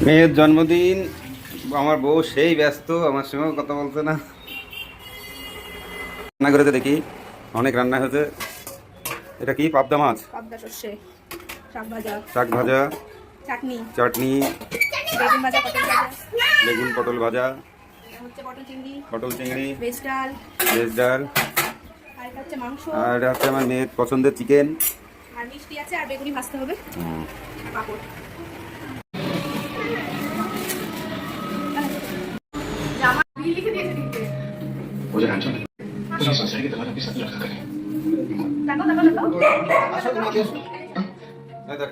মেয়ের জন্মদিন, আমার বউ সেই ব্যস্ত, আমার সঙ্গেও কথা বলছে না। রান্না করেছে দেখি, অনেক রান্না হয়েছে। এটা কি? পাবদা মাছ, পাবদা সর্ষে, শাক ভাজা, চাটনি, বেগুন ভাজা, বেগুন পটল ভাজা, পটল চিংড়ি, ভেজ ডাল, আর এটা হচ্ছে মাংস, আর এটা হচ্ছে আমার মেয়ের পছন্দের চিকেন। আর মিষ্টি আছে, আর বেগুনি ভাজতে হবে, পাপড়। मुझे टेंशन है तो ये सोच रहे कि तुम्हारे साथ लड़का करे এই দেখ।